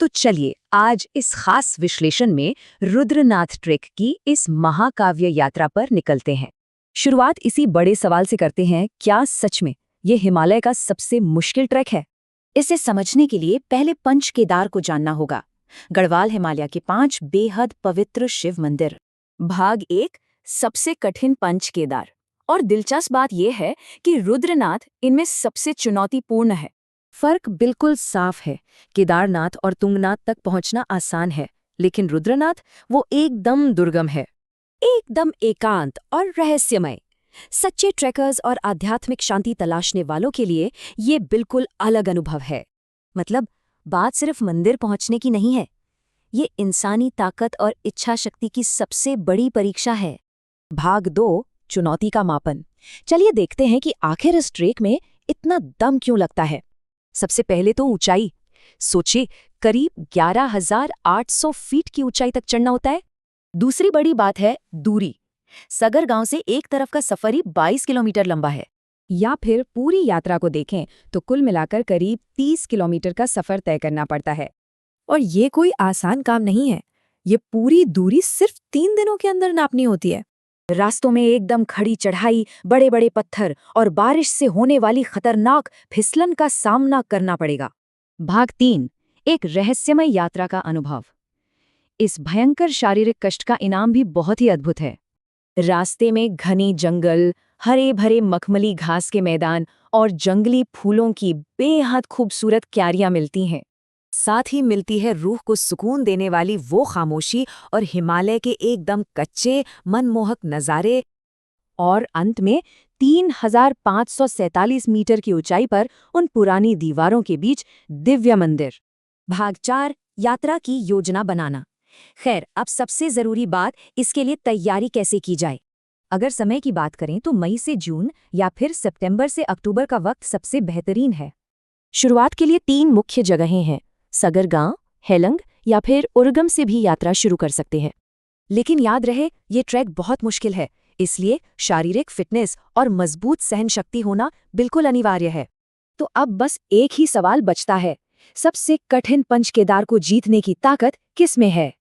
तो चलिए आज इस खास विश्लेषण में रुद्रनाथ ट्रेक की इस महाकाव्य यात्रा पर निकलते हैं। शुरुआत इसी बड़े सवाल से करते हैं, क्या सच में ये हिमालय का सबसे मुश्किल ट्रैक है? इसे समझने के लिए पहले पंच केदार को जानना होगा। गढ़वाल हिमालय के 5 बेहद पवित्र शिव मंदिर। भाग 1, सबसे कठिन पंच केदार। और दिलचस्प बात यह है कि रुद्रनाथ इनमें सबसे चुनौतीपूर्ण है। फर्क बिल्कुल साफ है। केदारनाथ और तुंगनाथ तक पहुंचना आसान है, लेकिन रुद्रनाथ वो एकदम दुर्गम है, एकदम एकांत और रहस्यमय। सच्चे ट्रैकर्स और आध्यात्मिक शांति तलाशने वालों के लिए ये बिल्कुल अलग अनुभव है। मतलब बात सिर्फ मंदिर पहुंचने की नहीं है, ये इंसानी ताकत और इच्छा शक्ति की सबसे बड़ी परीक्षा है। भाग 2, चुनौती का मापन। चलिए देखते हैं कि आखिर इस ट्रेक में इतना दम क्यों लगता है। सबसे पहले तो ऊंचाई। सोचिए, करीब 11,800 फीट की ऊंचाई तक चढ़ना होता है। दूसरी बड़ी बात है दूरी। सगर गांव से एक तरफ का सफर ही 22 किलोमीटर लंबा है। या फिर पूरी यात्रा को देखें तो कुल मिलाकर करीब 30 किलोमीटर का सफर तय करना पड़ता है। और ये कोई आसान काम नहीं है। ये पूरी दूरी सिर्फ 3 दिनों के अंदर नापनी होती है। रास्तों में एकदम खड़ी चढ़ाई, बड़े बड़े पत्थर और बारिश से होने वाली खतरनाक फिसलन का सामना करना पड़ेगा। भाग 3, एक रहस्यमय यात्रा का अनुभव। इस भयंकर शारीरिक कष्ट का इनाम भी बहुत ही अद्भुत है। रास्ते में घने जंगल, हरे भरे मखमली घास के मैदान और जंगली फूलों की बेहद खूबसूरत क्यारियां मिलती हैं। साथ ही मिलती है रूह को सुकून देने वाली वो खामोशी और हिमालय के एकदम कच्चे मनमोहक नज़ारे। और अंत में 3,547 मीटर की ऊंचाई पर उन पुरानी दीवारों के बीच दिव्य मंदिर। भाग 4, यात्रा की योजना बनाना। खैर, अब सबसे ज़रूरी बात, इसके लिए तैयारी कैसे की जाए। अगर समय की बात करें तो मई से जून या फिर सितंबर से अक्टूबर का वक्त सबसे बेहतरीन है। शुरुआत के लिए 3 मुख्य जगहें हैं, सगर गांव, हेलंग या फिर उर्गम से भी यात्रा शुरू कर सकते हैं। लेकिन याद रहे, ये ट्रैक बहुत मुश्किल है, इसलिए शारीरिक फिटनेस और मजबूत सहनशक्ति होना बिल्कुल अनिवार्य है। तो अब बस एक ही सवाल बचता है, सबसे कठिन पंच केदार को जीतने की ताकत किस में है?